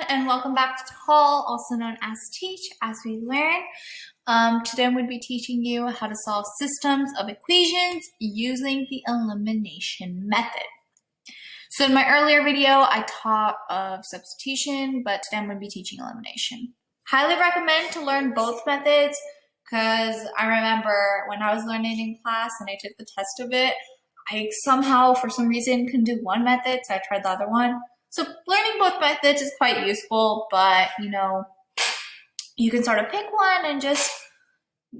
and welcome back to Tall, also known as Teach as we learn. Today I'm going to be teaching you how to solve systems of equations using the elimination method. So in my earlier video, I taught of substitution, but today I'm going to be teaching elimination. Highly recommend to learn both methods because I remember when I was learning in class and I took the test of it, I somehow, for some reason, couldn't do one method, so I tried the other one. So learning both methods is quite useful, but you can sort of pick one and just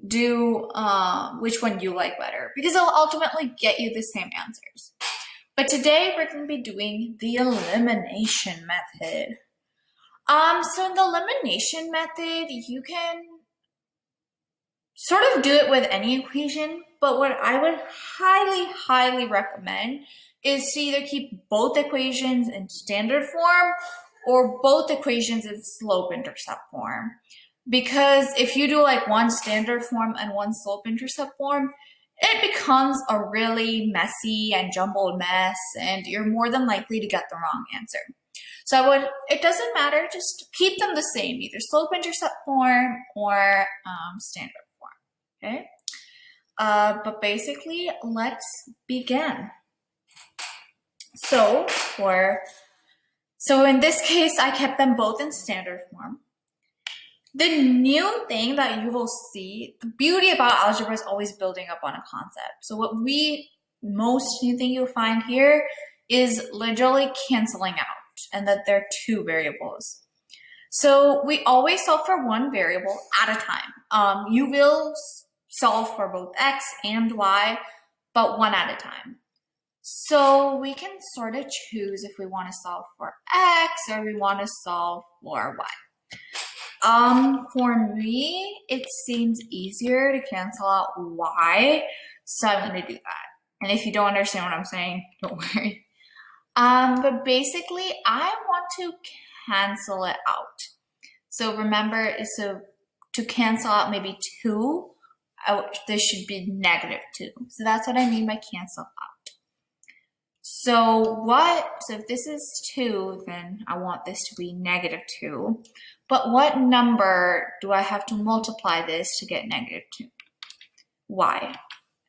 do which one you like better because it'll ultimately get you the same answers. But today we're going to be doing the elimination method. So in the elimination method, you can sort of do it with any equation, but what I would highly recommend is to either keep both equations in standard form or both equations in slope-intercept form. Because if you do like one standard form and one slope-intercept form, it becomes a really messy and jumbled mess, and you're more than likely to get the wrong answer. So it doesn't matter, just keep them the same, either slope-intercept form or standard form, okay? But basically, let's begin. So in this case, I kept them both in standard form. The new thing that you will see, the beauty about algebra is always building up on a concept. So most new thing you'll find here is literally canceling out and that there are two variables. So we always solve for one variable at a time. You will solve for both x and y, but one at a time. So we can sort of choose if we want to solve for x or we want to solve for y. For me, it seems easier to cancel out y, so I'm going to do that. And if you don't understand what I'm saying, don't worry. But basically, I want to cancel it out. So remember, to cancel out maybe 2, this should be -2. So that's what I mean by cancel out. So if this is 2, then I want this to be -2. But what number do I have to multiply this to get -2? Y.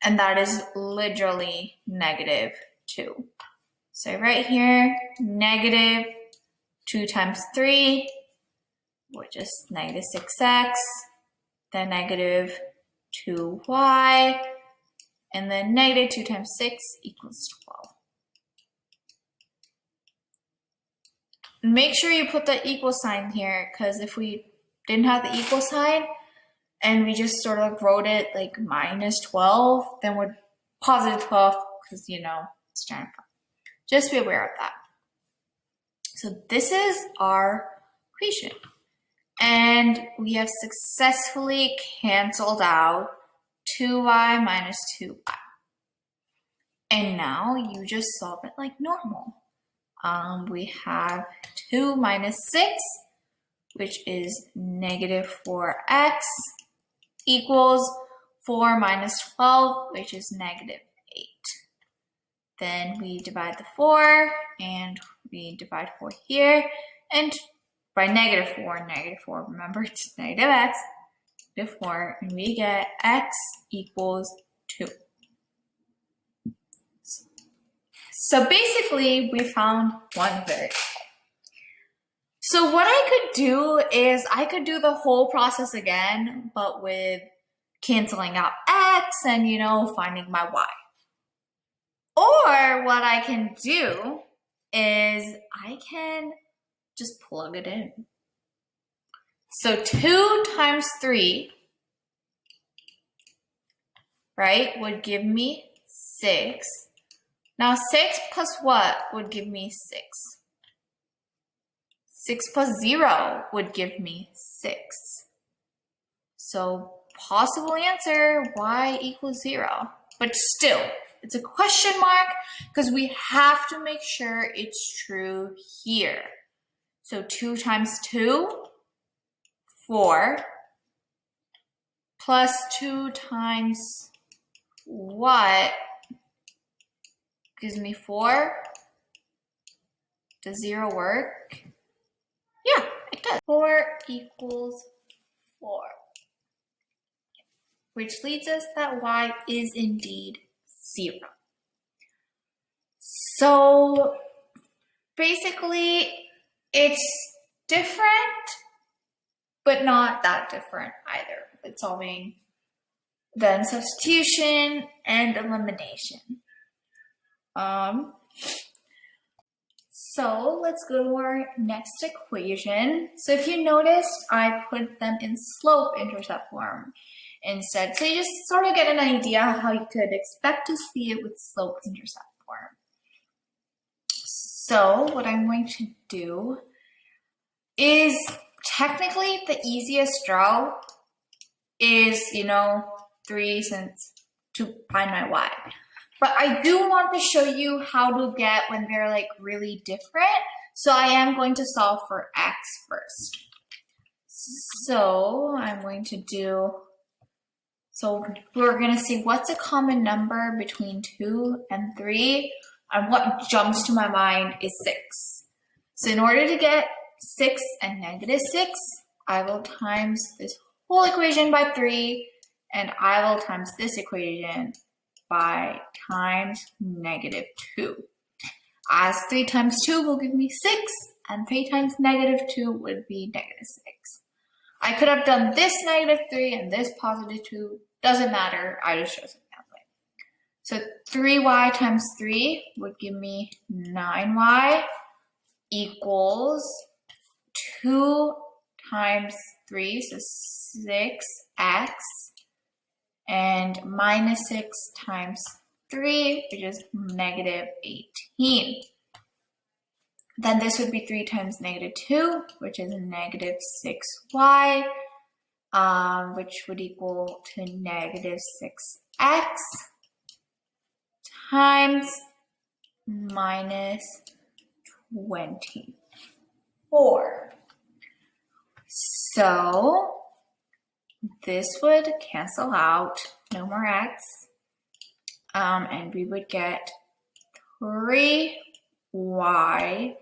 And that is literally -2. So right here, -2 times 3, which is -6x, then -2y, and then -2 times 6 equals 12. Make sure you put the equal sign here, because if we didn't have the equal sign and we just sort of wrote it like -12, then we're +12 because, it's giant. Just be aware of that. So this is our equation. And we have successfully canceled out 2y minus 2y. And now you just solve it like normal. We have 2 minus 6, which is -4x, equals 4 minus 12, which is -8. Then we divide the 4, and we divide 4 here, and by -4, remember it's -x, -4, and we get x equals 2. So basically, we found one variable. So what I could do is I could do the whole process again, but with canceling out x and, finding my y. Or what I can do is I can just plug it in. So 2 times 3, right, would give me 6. Now 6 plus what would give me 6? 6 plus 0 would give me 6. So possible answer, y equals 0. But still, it's a question mark because we have to make sure it's true here. So 2 times 2, 4, plus 2 times what gives me 4? Does 0 work? Yeah, 4 equals 4, which leads us that y is indeed 0. So basically, it's different, but not that different either. It's solving then substitution and elimination. So let's go to our next equation. So if you noticed, I put them in slope-intercept form instead. So you just sort of get an idea how you could expect to see it with slope-intercept form. So what I'm going to do is technically the easiest route is, 3 to find my y. But I do want to show you how to get when they're like really different. So I am going to solve for x first. So I'm going to we're going to see what's a common number between 2 and 3. And what jumps to my mind is 6. So in order to get 6 and -6, I will times this whole equation by 3, and I will times this equation by times -2. As 3 times 2 will give me 6, and 3 times -2 would be -6. I could have done this -3 and this +2. Doesn't matter. I just chose it that way. So 3y times 3 would give me 9y equals 2 times 3, so 6x, and -6 times 3, which is -18. Then this would be 3 times -2, which is -6y, which would equal to -6x times -24. So this would cancel out, no more x, and we would get 3y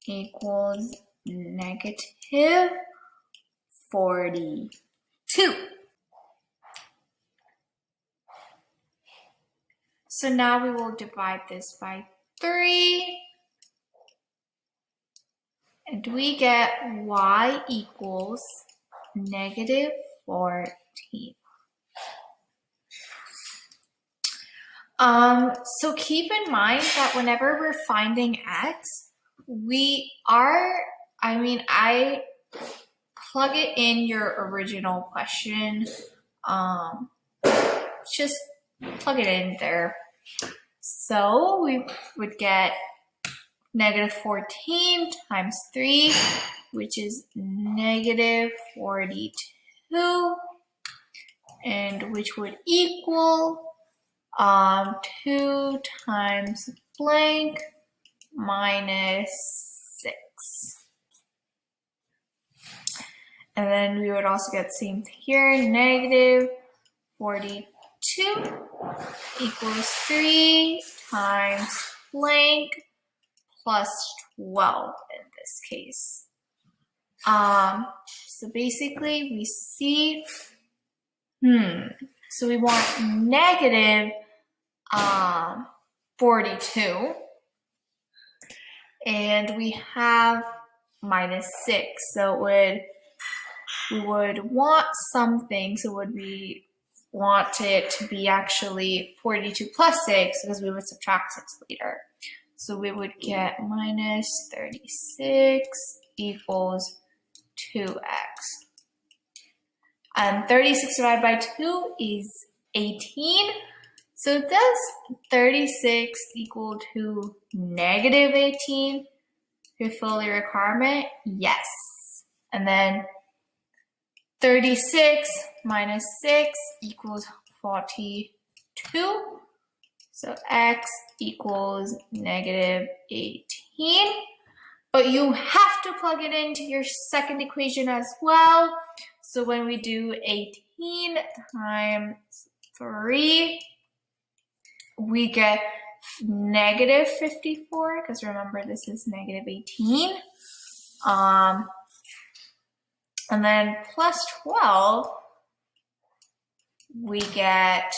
equals -42. So now we will divide this by 3, and we get y equals -14. So keep in mind that whenever we're finding x, I plug it in your original question. Just plug it in there. So we would get -14 times 3, which is -42, and which would equal 2 times blank -6. And then we would also get same here, -42 equals 3 times blank plus 12 in this case. So basically we see, so we want -42, and we have -6, so we would want something, so we want it to be actually 42 plus 6, because we would subtract 6 later. So we would get -36 equals 2x. And 36 divided by 2 is 18. So does 36 equal to -18 to fill the requirement? Yes. And then 36 minus 6 equals 42. So x equals -18. But you have to plug it into your second equation as well. So when we do 18 times 3, we get -54, because remember this is -18. And then plus 12, we get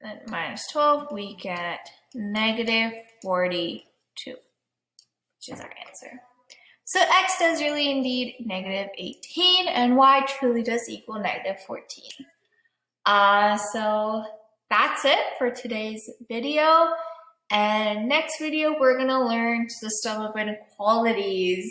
then minus 12, we get negative 42, which is our answer. So x does really indeed negative 18, and y truly does equal negative 14. So that's it for today's video. And next video, we're going to learn system of inequalities.